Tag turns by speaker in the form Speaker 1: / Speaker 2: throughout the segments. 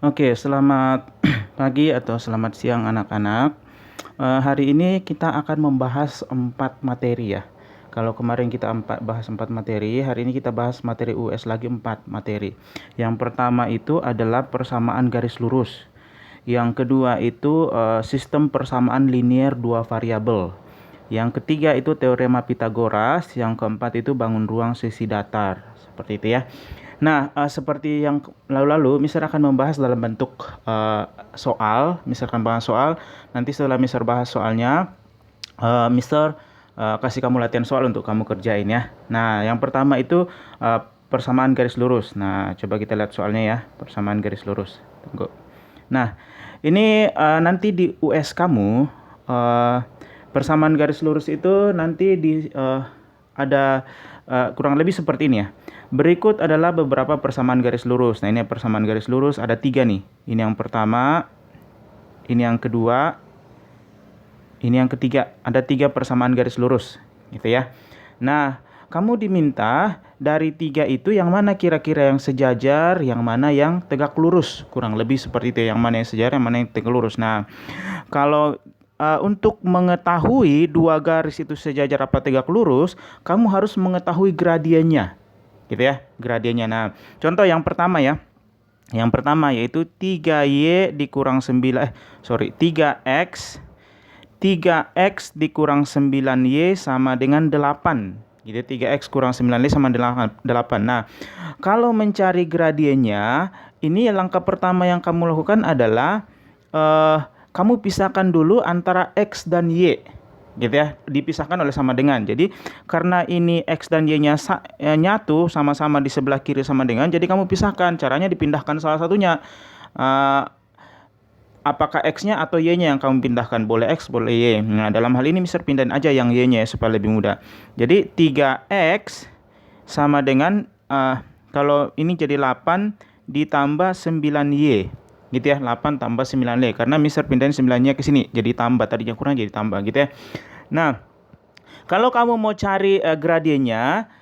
Speaker 1: Oke, selamat pagi atau selamat siang anak-anak. Hari ini kita akan membahas 4 materi ya. Kalau kemarin kita bahas 4 materi, hari ini kita bahas materi US lagi 4 materi. Yang pertama itu adalah persamaan garis lurus. Yang kedua itu sistem persamaan linear dua variabel. Yang ketiga itu teorema Pitagoras. Yang keempat itu bangun ruang sisi datar. Seperti itu ya. Nah, seperti yang lalu-lalu, Mister akan membahas dalam bentuk soal. Mister akan bahas soal. Nanti setelah Mister bahas soalnya, Mister kasih kamu latihan soal untuk kamu kerjain ya. Nah, yang pertama itu persamaan garis lurus. Nah, coba kita lihat soalnya ya, persamaan garis lurus. Tunggu. Nah, ini nanti di US kamu, persamaan garis lurus itu nanti ada kurang lebih seperti ini ya. Berikut adalah beberapa persamaan garis lurus. Nah, ini persamaan garis lurus ada 3 nih. Ini yang pertama, ini yang kedua, ini yang ketiga. Ada 3 persamaan garis lurus, gitu ya. Nah, kamu diminta dari 3 itu yang mana kira-kira yang sejajar, yang mana yang tegak lurus. Kurang lebih seperti itu, yang mana yang sejajar, yang mana yang tegak lurus. Nah, kalau untuk mengetahui 2 garis itu sejajar apa tegak lurus, kamu harus mengetahui gradiennya. Gitu ya, gradiennya. Nah, contoh yang pertama ya. Yang pertama yaitu 3y dikurang 3x 3x dikurang 9y sama dengan 8. Gitu, 3x kurang 9y sama 8. Nah, kalau mencari gradiennya, ini langkah pertama yang kamu lakukan adalah kamu pisahkan dulu antara x dan y. Gitu ya, dipisahkan oleh sama dengan. Jadi karena ini x dan y-nya nyatu sama-sama di sebelah kiri sama dengan, jadi kamu pisahkan. Caranya dipindahkan salah satunya. Apakah x-nya atau y-nya yang kamu pindahkan? Boleh x, boleh y. Nah, dalam hal ini Mister pindahin aja yang y-nya supaya lebih mudah. Jadi 3x sama dengan kalau ini jadi 8 ditambah 9y. Gitu ya, 8 tambah 9y, karena Mister pindahin 9-nya ke sini, jadi tambah, tadinya kurang jadi tambah gitu ya. Nah, kalau kamu mau cari gradiennya,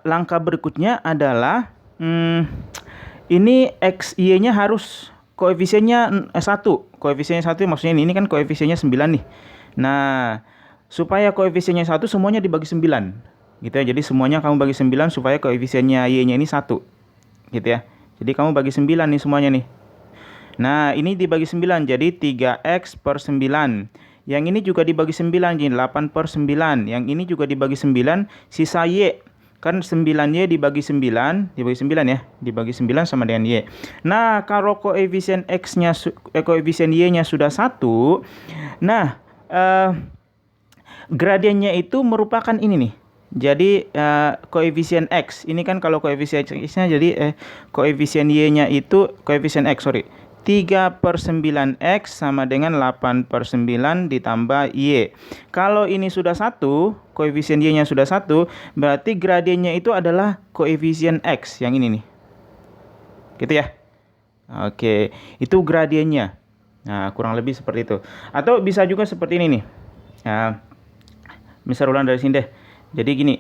Speaker 1: langkah berikutnya adalah ini x y-nya harus koefisiennya 1. Koefisiennya 1 maksudnya ini kan koefisiennya 9 nih. Nah, supaya koefisiennya 1 semuanya dibagi 9. Gitu ya. Jadi semuanya kamu bagi 9 supaya koefisiennya y-nya ini 1. Gitu ya. Jadi kamu bagi 9 nih semuanya nih. Nah, ini dibagi 9, jadi 3x per 9. Yang ini juga dibagi 9, jadi 8 per 9. Yang ini juga dibagi 9, sisa y. Kan 9y dibagi 9 ya. Dibagi 9 sama dengan y. Nah, kalau koefisien x-nya, koefisien y-nya sudah 1. Nah, gradiennya itu merupakan ini nih. Jadi koefisien x. Ini kan kalau koefisien x-nya jadi koefisien y-nya itu koefisien x, 3 per 9x sama dengan 8 per 9 ditambah y. Kalau ini sudah 1, koefisien y-nya sudah 1, berarti gradiennya itu adalah koefisien x yang ini nih. Gitu ya. Oke, itu gradiennya. Nah, kurang lebih seperti itu. Atau bisa juga seperti ini nih. Nah, misal ulang dari sini deh. Jadi gini,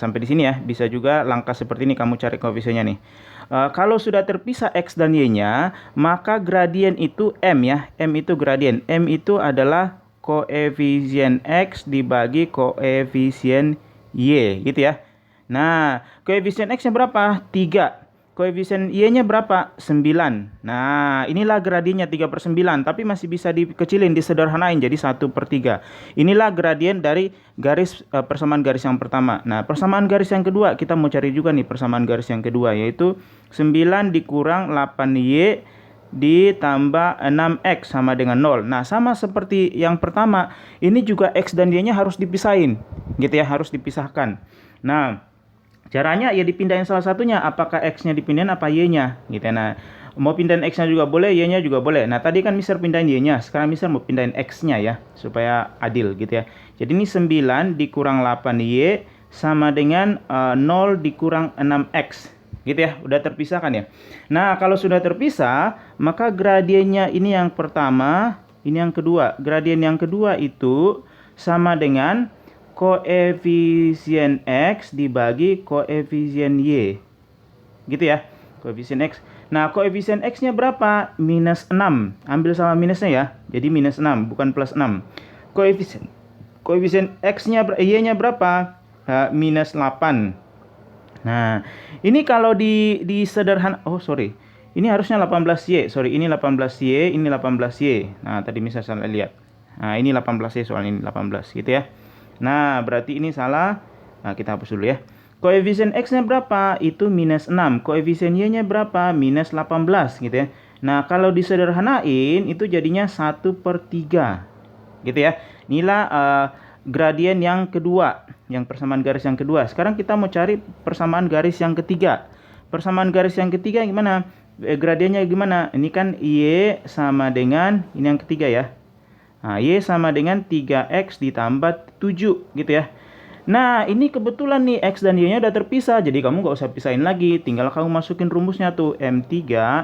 Speaker 1: sampai di sini ya. Bisa juga langkah seperti ini kamu cari koefisiennya nih. Kalau sudah terpisah x dan y-nya, maka gradien itu m ya. M itu gradien. M itu adalah koefisien x dibagi koefisien y, gitu ya. Nah, koefisien x-nya berapa? 3. Koefisien y-nya berapa? 9. Nah, inilah gradiennya 3 per 9. Tapi masih bisa dikecilin, disederhanain jadi 1 per 3. Inilah gradien dari garis persamaan garis yang pertama. Nah, persamaan garis yang kedua, kita mau cari juga nih persamaan garis yang kedua, yaitu 9 dikurang 8y ditambah 6x sama dengan 0. Nah, sama seperti yang pertama, ini juga x dan y-nya harus dipisahin. Gitu ya, harus dipisahkan. Nah, caranya ya dipindahin salah satunya, apakah x-nya dipindahin apa y-nya gitu. Nah, mau pindahin x-nya juga boleh, y-nya juga boleh. Nah, tadi kan Mister pindahin y-nya, sekarang Mister mau pindahin x-nya ya, supaya adil gitu ya. Jadi ini 9 dikurang 8y sama dengan 0 dikurang 6x. Gitu ya, udah terpisah kan ya. Nah, kalau sudah terpisah, maka gradiennya ini yang pertama, ini yang kedua. Gradien yang kedua itu sama dengan koefisien x dibagi koefisien y. Gitu ya, koefisien x. Nah, koefisien X-nya berapa? Minus 6. Ambil sama minusnya ya. Jadi minus 6, bukan plus 6. Koefisien X-nya, Y-nya berapa? Minus 8. Nah, ini kalau di sederhana, oh sorry. Ini harusnya 18Y. Sorry, ini 18Y, ini 18Y. Nah, tadi misalnya salah lihat. Nah, ini 18Y soal ini 18 gitu ya. Nah, berarti ini salah. Nah, kita hapus dulu ya. Koefisien X-nya berapa? Itu minus 6. Koefisien Y-nya berapa? Minus 18 gitu ya. Nah, kalau disederhanain itu jadinya 1/3. Gitu ya. Inilah gradien yang kedua, yang persamaan garis yang kedua. Sekarang kita mau cari persamaan garis yang ketiga. Persamaan garis yang ketiga gimana? Gradiennya gimana? Ini kan Y sama dengan, ini yang ketiga ya. Nah, Y sama dengan 3X ditambah 7 gitu ya. Nah, ini kebetulan nih X dan Y-nya udah terpisah. Jadi kamu nggak usah pisahin lagi. Tinggal kamu masukin rumusnya tuh. M3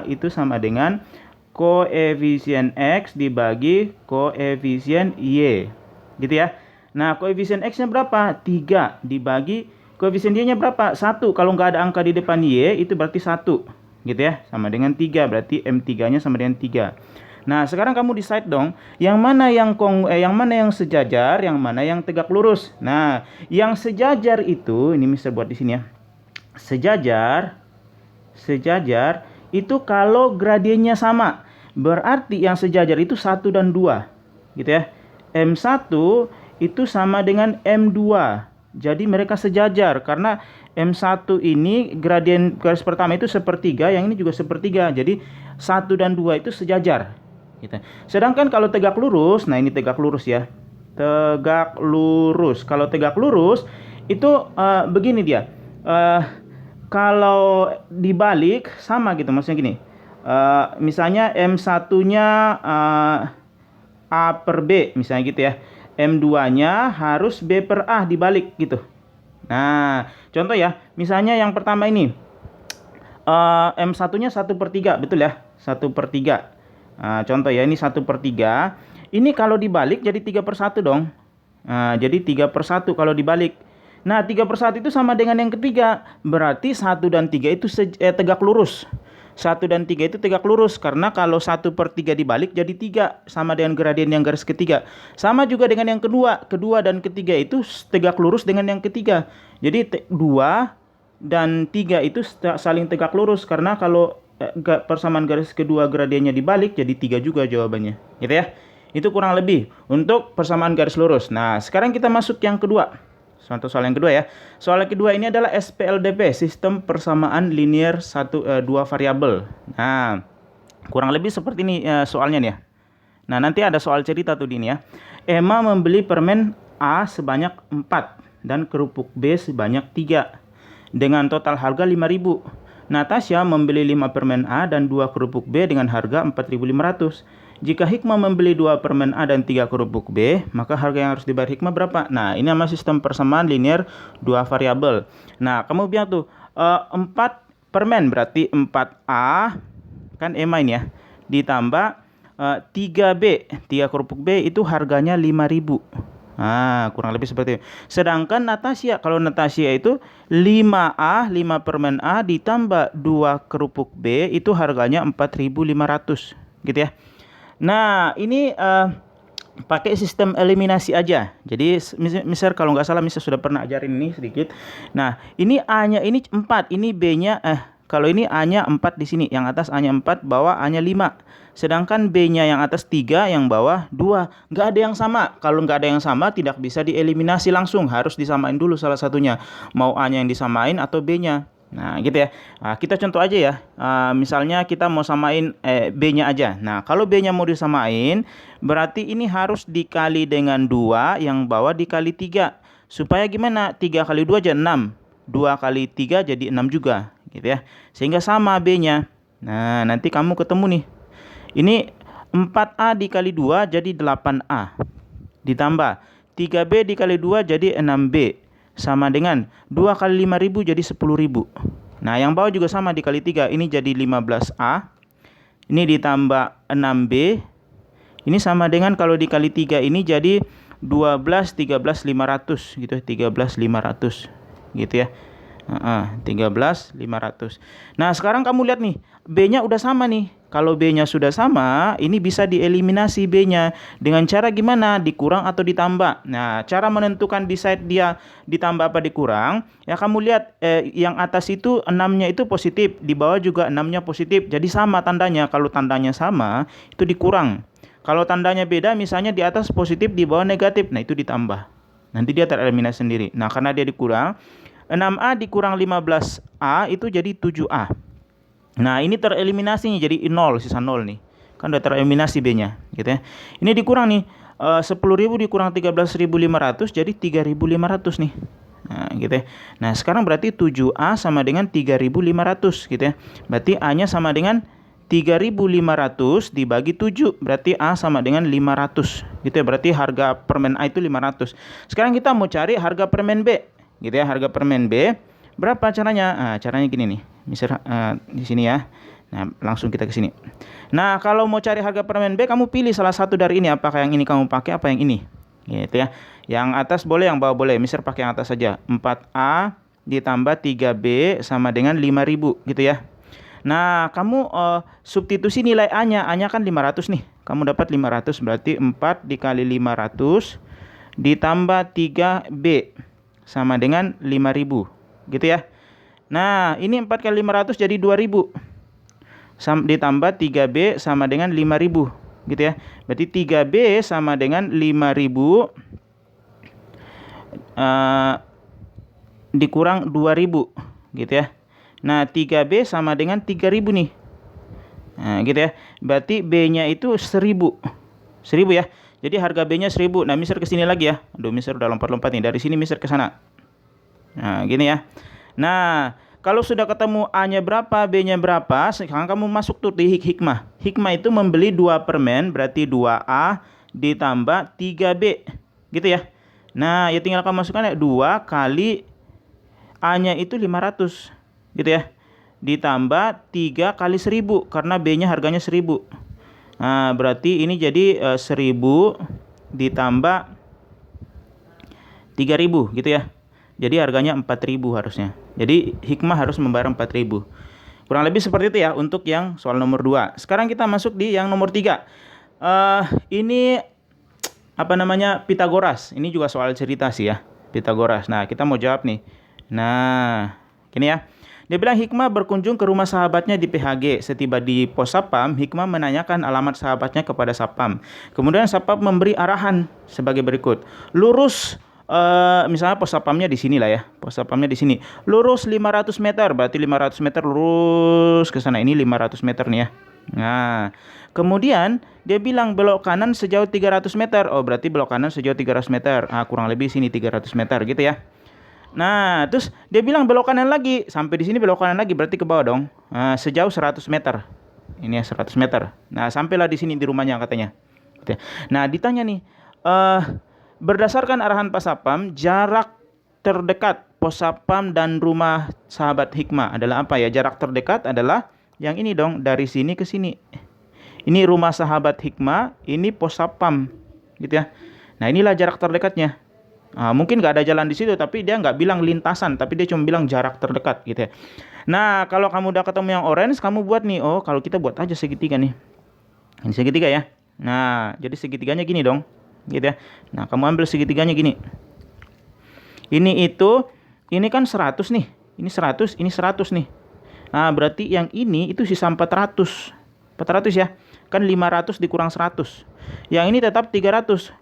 Speaker 1: itu sama dengan koefisien X dibagi koefisien Y. Gitu ya. Nah, koefisien X-nya berapa? 3 dibagi koefisien Y-nya berapa? 1. Kalau nggak ada angka di depan Y, itu berarti 1. Gitu ya. Sama dengan 3. Berarti M3-nya sama dengan 3. Nah, sekarang kamu decide dong, yang mana yang sejajar, yang mana yang tegak lurus. Nah, yang sejajar itu, ini Mister buat di sini ya. Sejajar itu kalau gradiennya sama. Berarti yang sejajar itu 1 dan 2. Gitu ya. M1 itu sama dengan M2. Jadi mereka sejajar karena M1 ini gradien garis pertama itu sepertiga, yang ini juga sepertiga. Jadi 1 dan 2 itu sejajar. Gitu. Sedangkan kalau tegak lurus, nah ini tegak lurus ya. Tegak lurus. Kalau tegak lurus itu begini dia. Kalau dibalik sama gitu, maksudnya gini. Misalnya M1-nya A per B, misalnya gitu ya. M2-nya harus B per A dibalik gitu. Nah, contoh ya. Misalnya yang pertama ini. M1-nya 1/3, betul ya? 1/3. Nah, contoh ya, ini 1/3. Ini kalau dibalik jadi 3/1 dong. Nah, jadi 3/1 kalau dibalik. Nah, 3/1 itu sama dengan yang ketiga. Berarti 1 dan 3 itu tegak lurus. 1 dan 3 itu tegak lurus. Karena kalau 1/3 dibalik jadi 3. Sama dengan gradien yang garis ketiga. Sama juga dengan yang kedua. Kedua dan ketiga itu tegak lurus dengan yang ketiga. Jadi 2 dan 3 itu saling tegak lurus. Karena kalau persamaan garis kedua gradiennya dibalik jadi 3 juga jawabannya, gitu ya. Itu kurang lebih untuk persamaan garis lurus. Nah, sekarang kita masuk yang kedua. Contoh soal yang kedua ya. Soal yang kedua ini adalah SPLDP, sistem persamaan linear 2 variabel. Nah, kurang lebih seperti ini soalnya nih ya. Nah, nanti ada soal cerita tuh di ini ya. Emma membeli permen A sebanyak 4 dan kerupuk B sebanyak 3 dengan total harga 5.000. Natasha membeli 5 permen A dan 2 kerupuk B dengan harga 4.500. Jika Hikmah membeli 2 permen A dan 3 kerupuk B, maka harga yang harus dibayar Hikmah berapa? Nah, ini nama sistem persamaan linear 2 variabel. Nah, kamu bilang tuh 4 permen berarti 4A, kan Emma ini ya, ditambah 3B, 3 kerupuk B itu harganya 5.000. Nah, kurang lebih seperti itu. Sedangkan Natasha, kalau Natasha itu 5A, 5 permen A ditambah 2 kerupuk B itu harganya 4.500 gitu ya. Nah, ini pakai sistem eliminasi aja. Jadi misal kalau nggak salah misal sudah pernah ajarin ini sedikit. Nah, ini A-nya ini 4, ini B-nya kalau ini A-nya 4 di sini, yang atas A-nya 4, bawah A-nya 5. Sedangkan B-nya yang atas 3, yang bawah 2. Nggak ada yang sama. Kalau nggak ada yang sama, tidak bisa dieliminasi langsung. Harus disamain dulu salah satunya. Mau A-nya yang disamain atau B-nya. Nah, gitu ya. Nah, kita contoh aja ya. Misalnya kita mau samain B-nya aja. Nah, kalau B-nya mau disamain, berarti ini harus dikali dengan 2, yang bawah dikali 3. Supaya gimana? 3 kali 2 jadi 6. 2 kali 3 jadi 6 juga. Gitu ya. Sehingga sama B-nya. Nah, nanti kamu ketemu nih. Ini 4A dikali 2 jadi 8A. Ditambah 3B dikali 2 jadi 6B. Sama dengan 2 kali 5.000 jadi 10.000. Nah, yang bawah juga sama dikali 3. Ini jadi 15A. Ini ditambah 6B. Ini sama dengan kalau dikali 3 ini jadi 12, 13.500 gitu ya. 13.500 gitu ya. 13.500. Nah, sekarang kamu lihat nih, B-nya udah sama nih. Kalau B-nya sudah sama, ini bisa dieliminasi B-nya. Dengan cara gimana? Dikurang atau ditambah. Nah, cara menentukan decide dia ditambah apa dikurang, ya kamu lihat yang atas itu 6-nya itu positif, di bawah juga 6-nya positif. Jadi sama tandanya. Kalau tandanya sama, itu dikurang. Kalau tandanya beda, misalnya di atas positif, di bawah negatif, nah itu ditambah. Nanti dia tereliminasi sendiri. Nah, karena dia dikurang, 6A dikurang 15A itu jadi 7A. Nah, ini tereliminasinya jadi 0, sisa 0 nih. Kan udah tereliminasi B-nya, gitu ya. Ini dikurang nih, 10.000 dikurang 13.500 jadi 3.500 nih. Nah, gitu ya. Nah, sekarang berarti 7A sama dengan 3.500 gitu ya. Berarti A-nya sama dengan 3.500 dibagi 7, berarti A sama dengan 500 gitu ya. Berarti harga permen A itu 500. Sekarang kita mau cari harga permen B gitu ya. Harga permen B berapa caranya? Nah, caranya gini nih. Misalnya di sini ya. Nah, langsung kita ke sini. Nah, kalau mau cari harga permen B, kamu pilih salah satu dari ini. Apakah yang ini kamu pakai, apa yang ini? Gitu ya. Yang atas boleh, yang bawah boleh. Misal pakai yang atas saja. 4A ditambah 3B sama dengan 5.000 gitu ya. Nah, kamu substitusi nilai A-nya. A-nya kan 500 nih. Kamu dapat 500, berarti 4 dikali 500 ditambah 3B sama dengan 5.000 gitu ya. Nah, ini 4 kali 500 jadi 2.000 ditambah 3B sama dengan 5.000 gitu ya. Berarti 3B sama dengan 5.000 dikurang 2.000 gitu ya. Nah, 3B sama dengan 3.000 nih. Nah, gitu ya. Berarti B-nya itu 1.000. 1.000 ya. Jadi harga B-nya 1.000. Nah, Mister ke sini lagi ya. Aduh, Mister udah lompat-lompat nih. Dari sini Mister ke sana. Nah, gini ya. Nah, kalau sudah ketemu A-nya berapa, B-nya berapa, sekarang kamu masuk tuh di hikmah. Hikmah itu membeli 2 permen, berarti 2A ditambah 3B. Gitu ya. Nah, ya tinggal kamu masukkan ya. 2 kali A-nya itu 500. Gitu ya. Ditambah 3 kali 1.000 karena B-nya harganya 1.000. Nah, berarti ini jadi 1.000 ditambah 3.000 gitu ya. Jadi harganya 4.000 harusnya. Jadi hikmah harus membayar 4.000. Kurang lebih seperti itu ya untuk yang soal nomor 2. Sekarang kita masuk di yang nomor 3. Ini apa namanya? Pitagoras. Ini juga soal cerita sih ya. Pitagoras. Nah, kita mau jawab nih. Nah, gini ya. Dia bilang Hikmah berkunjung ke rumah sahabatnya di PHG. Setiba di pos Satpam, Hikmah menanyakan alamat sahabatnya kepada Satpam. Kemudian Satpam memberi arahan sebagai berikut. Lurus, misalnya pos Satpamnya di sini lah ya. Pos Satpamnya di sini. Lurus 500 meter, berarti 500 meter lurus ke sana. Ini 500 meter nih ya. Nah, kemudian dia bilang belok kanan sejauh 300 meter. Oh, berarti belok kanan sejauh 300 meter. Ah, kurang lebih sini 300 meter gitu ya. Nah, terus dia bilang belok kanan lagi. Sampai di sini belok kanan lagi, berarti ke bawah dong. Nah, sejauh 100 meter. Ini ya 100 meter. Nah, sampailah di sini di rumahnya katanya. Nah, ditanya nih, berdasarkan arahan Pak Satpam, jarak terdekat pos Satpam dan rumah sahabat Hikmah adalah apa ya? Jarak terdekat adalah yang ini dong, dari sini ke sini. Ini rumah sahabat Hikmah, ini pos Satpam, gitu ya. Nah, inilah jarak terdekatnya. Mungkin nggak ada jalan di situ, tapi dia nggak bilang lintasan, tapi dia cuma bilang jarak terdekat gitu ya. Nah, kalau kamu udah ketemu yang orange, kamu buat nih. Oh, kalau kita buat aja segitiga nih. Ini segitiga ya. Nah, jadi segitiganya gini dong, gitu ya. Nah, kamu ambil segitiganya gini. Ini kan 100 nih. Ini 100, ini 100 nih. Nah, berarti yang ini itu sisa 400. 400 ya. Kan 500 dikurang 100. Yang ini tetap 300.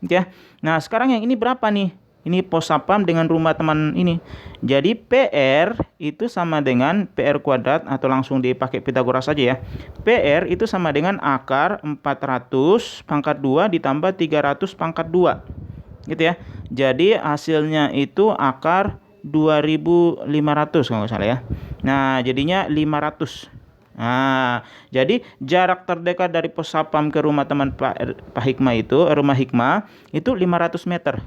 Speaker 1: Ya. Nah, sekarang yang ini berapa nih? Ini pos Satpam dengan rumah teman ini. Jadi PR itu sama dengan PR kuadrat atau langsung dipakai Pitagoras saja ya. PR itu sama dengan akar 400 pangkat 2 ditambah 300 pangkat 2. Gitu ya. Jadi hasilnya itu akar 2.500 kalau nggak salah ya. Nah, jadinya 500. Nah, jadi jarak terdekat dari pos Satpam ke rumah teman Pak Hikmah itu, rumah Hikmah itu 500 meter.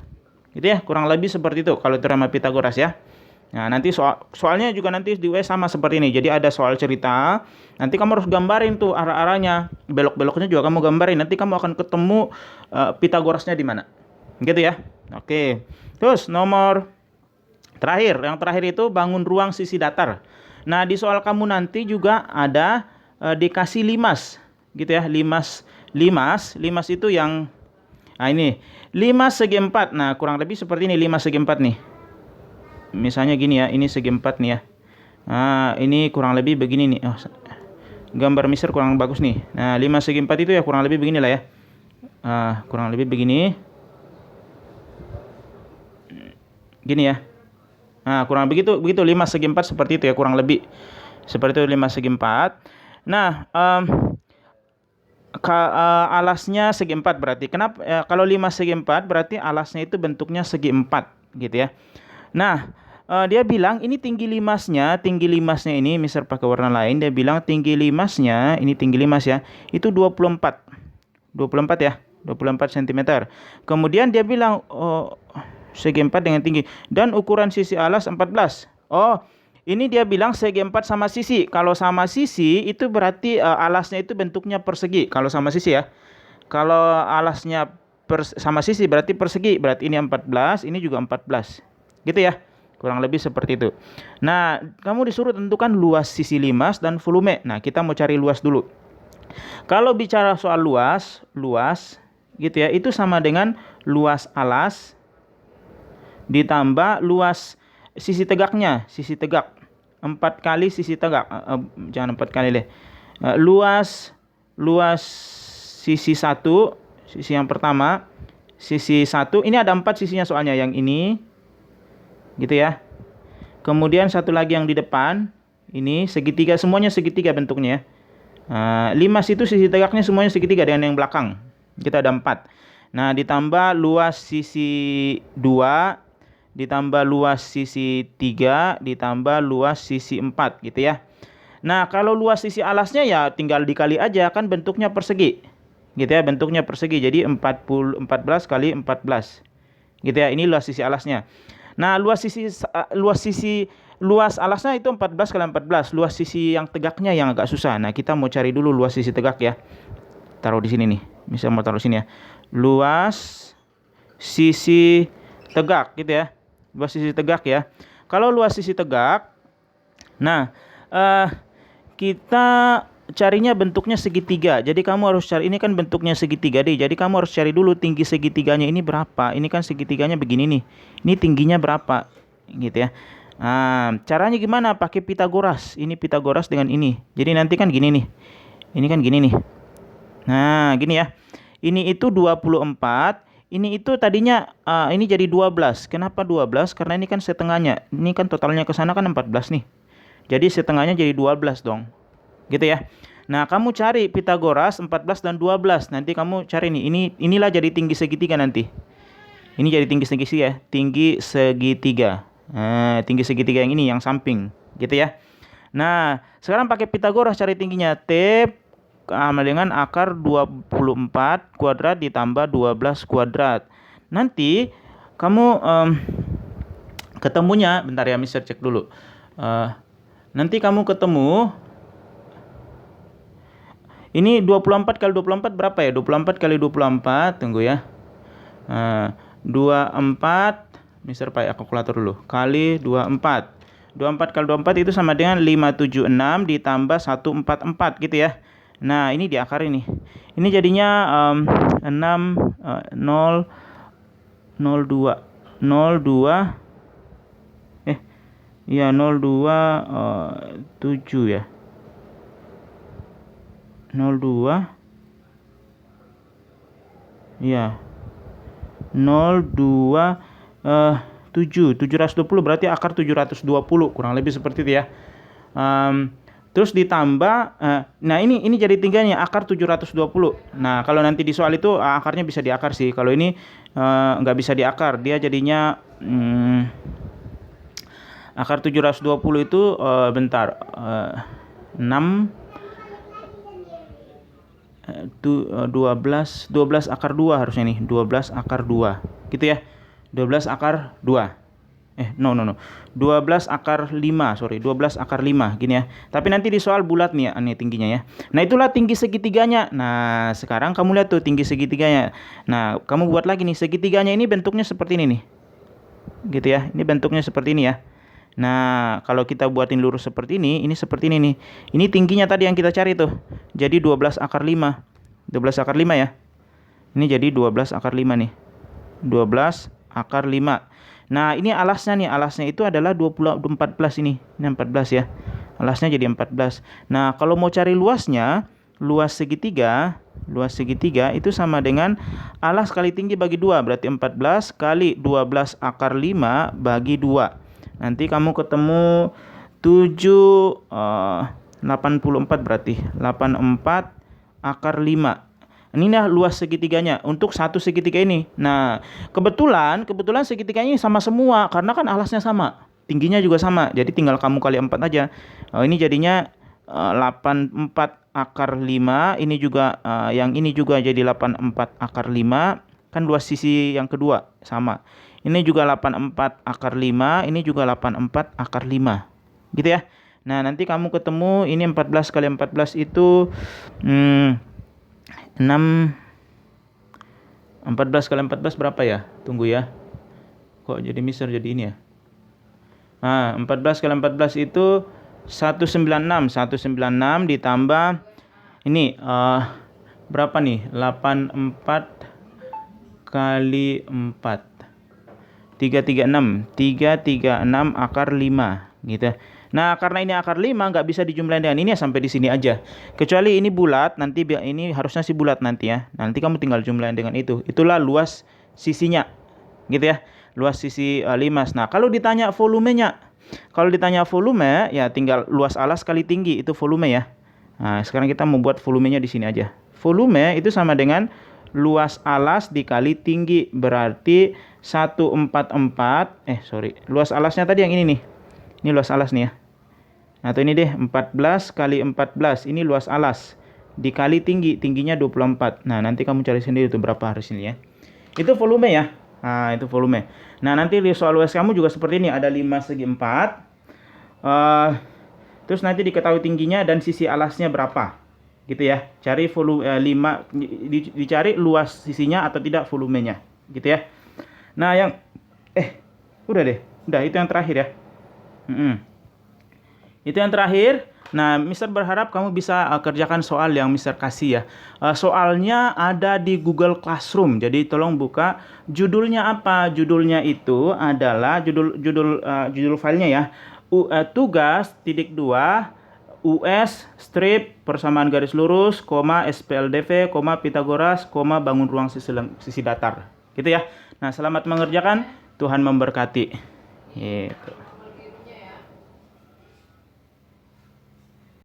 Speaker 1: Gitu ya, kurang lebih seperti itu kalau teorema Pitagoras ya. Nah, nanti soalnya juga nanti di US sama seperti ini. Jadi ada soal cerita, nanti kamu harus gambarin tuh arah-arahnya, belok-beloknya juga kamu gambarin. Nanti kamu akan ketemu Pitagorasnya di mana. Gitu ya. Oke. Terus nomor Yang terakhir itu bangun ruang sisi datar. Nah, di soal kamu nanti juga ada dikasih limas, gitu ya. Limas itu yang, nah ini 5 segi 4. Nah, kurang lebih seperti ini 5 segi 4 nih. Misalnya gini ya, ini segi 4 nih ya. Nah, ini kurang lebih begini nih. Oh, gambar Mister kurang bagus nih. Nah, 5 segi 4 itu ya kurang lebih begini lah ya. Kurang lebih begini. Gini ya. Nah, kurang begitu 5 segi 4 seperti itu ya, kurang lebih. Seperti itu 5 segi 4. Nah, alasnya segi 4 berarti. Kenapa? Kalau 5 segi 4 berarti alasnya itu bentuknya segi 4 gitu ya. Nah, dia bilang ini tinggi limasnya ini Mister pakai warna lain. Dia bilang tinggi limasnya, ini tinggi limas ya, itu 24 ya, 24 cm. Kemudian dia bilang segi 4 dengan tinggi, dan ukuran sisi alas 14. Oh, ini dia bilang segi 4 sama sisi. Kalau sama sisi itu berarti alasnya itu bentuknya persegi. Kalau sama sisi ya. Kalau alasnya sama sisi berarti persegi. Berarti ini 14, ini juga 14. Gitu ya. Kurang lebih seperti itu. Nah, kamu disuruh tentukan luas sisi limas dan volume. Nah, kita mau cari luas dulu. Kalau bicara soal luas gitu ya, itu sama dengan luas alas ditambah luas sisi tegaknya, 4 kali sisi tegak, jangan 4 kali deh. Luas sisi 1, sisi yang pertama, sisi 1, ini ada 4 sisinya soalnya, yang ini gitu ya. Kemudian satu lagi yang di depan, ini segitiga, semuanya segitiga bentuknya ya. Limas itu sisi tegaknya semuanya segitiga dengan yang belakang. Kita ada 4. Nah, ditambah luas sisi 2, ditambah luas sisi 3, ditambah luas sisi 4 gitu ya. Nah, kalau luas sisi alasnya ya tinggal dikali aja, kan bentuknya persegi. Gitu ya, bentuknya persegi. Jadi 14 kali 14. Gitu ya, ini luas sisi alasnya. Nah, luas alasnya itu 14 kali 14. Luas sisi yang tegaknya yang agak susah. Nah, kita mau cari dulu luas sisi tegak ya. Taruh di sini nih. Bisa mau taruh sini ya. Luas sisi tegak gitu ya. Luas sisi tegak ya. Kalau luas sisi tegak, nah kita carinya bentuknya segitiga. Jadi kamu harus cari, ini kan bentuknya segitiga deh. Jadi kamu harus cari dulu tinggi segitiganya ini berapa. Ini kan segitiganya begini nih. Ini tingginya berapa, gitu ya. Nah, caranya gimana? Pakai Pitagoras. Ini Pitagoras dengan ini. Jadi nanti kan gini nih. Ini kan gini nih. Nah, gini ya. Ini itu 24. Ini itu tadinya ini jadi 12. Kenapa 12? Karena ini kan setengahnya. Ini kan totalnya ke sana kan 14 nih. Jadi setengahnya jadi 12 dong. Gitu ya. Nah, kamu cari Pitagoras 14 dan 12. Nanti kamu cari nih. Inilah jadi tinggi segitiga nanti. Ini jadi tinggi segitiga ya. Tinggi segitiga. Nah, tinggi segitiga yang ini yang samping, gitu ya. Nah, sekarang pakai Pitagoras cari tingginya. T sama dengan akar 24 kuadrat ditambah 12 kuadrat. Nanti kamu ketemunya, bentar ya Mister cek dulu. Nanti kamu ketemu ini 24 kali 24 berapa ya? 24 kali 24, tunggu ya. 24, Mister pakai kalkulator dulu. Kali 24. 24 kali 24 itu sama dengan 576 ditambah 144 gitu ya. Nah, ini diakar ini. Ini jadinya 02 ya 027 ya. 02 ya 720 berarti akar 720, kurang lebih seperti itu ya. Terus ditambah nah ini jadi tingginya akar 720. Nah, kalau nanti di soal itu akarnya bisa diakar sih. Kalau ini nggak bisa diakar, dia jadinya akar 720 itu bentar 12 akar 2 harusnya nih. 12 akar 2 gitu ya. 12 akar 2. 12 akar 5, 12 akar 5 gini ya. Tapi nanti di soal bulat nih ya, ini tingginya ya. Nah, itulah tinggi segitiganya. Nah, sekarang kamu lihat tuh tinggi segitiganya. Nah, kamu buat lagi nih, segitiganya ini bentuknya seperti ini nih. gitu ya. Ini bentuknya seperti ini ya. Nah, kalau kita buatin lurus seperti ini seperti ini nih. Ini tingginya tadi yang kita cari tuh. Jadi 12 akar 5. 12 akar 5 ya. Ini jadi 12 akar 5 nih. 12 akar 5. Nah, ini alasnya nih. Alasnya itu adalah 14 ini. Ini 14 ya. Alasnya jadi 14. Nah, kalau mau cari luasnya, luas segitiga itu sama dengan alas kali tinggi bagi 2. Berarti 14 kali 12 akar 5 bagi 2. Nanti kamu ketemu 84 berarti. 84 akar 5. Ini nah luas segitiganya untuk satu segitiga ini. Nah, kebetulan segitiganya sama semua karena kan alasnya sama. Tingginya juga sama. Jadi tinggal kamu kali 4 aja. Ini jadinya 84 akar 5. Ini juga yang ini juga jadi 84 akar 5. Kan luas sisi yang kedua sama. Ini juga 84 akar 5. Ini juga 84 akar 5. Gitu ya. Nah, nanti kamu ketemu ini 14 kali 14 itu 14 kali 14 berapa ya? Tunggu ya. Kok jadi mister jadi ini ya? Nah, 14 kali 14 itu 196. 196 ditambah ini berapa nih? 84 kali 4. 336. 336 akar 5 gitu. Nah, karena ini akar 5 nggak bisa dijumlahin dengan ini ya, sampai di sini aja. Kecuali ini bulat, nanti ini harusnya sih bulat nanti ya. Nanti kamu tinggal jumlahin dengan itu. Itulah luas sisinya. Gitu ya. Luas sisi 5. Nah, kalau ditanya volumenya. Kalau ditanya volume ya tinggal luas alas kali tinggi, itu volume ya. Nah, sekarang kita membuat volumenya di sini aja. Volume itu sama dengan luas alas dikali tinggi, berarti 144. Luas alasnya tadi yang ini nih. Ini luas alas nih ya. Atau ini deh 14 kali 14. Ini luas alas dikali tinggi. Tingginya 24. Nah, nanti kamu cari sendiri tuh berapa hasilnya ya. Itu volume ya. Nah, itu volume. Nah, nanti di soal US kamu juga seperti ini. Ada 5 segi 4. Terus nanti diketahui tingginya dan sisi alasnya berapa. Gitu ya. Cari volume 5 dicari luas sisinya atau tidak volumenya. Gitu ya. Nah, yang udah deh. Udah, itu yang terakhir ya. Itu yang terakhir. Nah, Mister berharap kamu bisa kerjakan soal yang Mister kasih ya. Soalnya ada di Google Classroom. Jadi tolong buka. Judulnya apa? Judulnya itu adalah judul filenya ya. Tugas titik 2 US strip persamaan garis lurus, SPLDV, Pitagoras, bangun ruang sisi datar. Gitu ya. Nah, selamat mengerjakan. Tuhan memberkati. Gitu.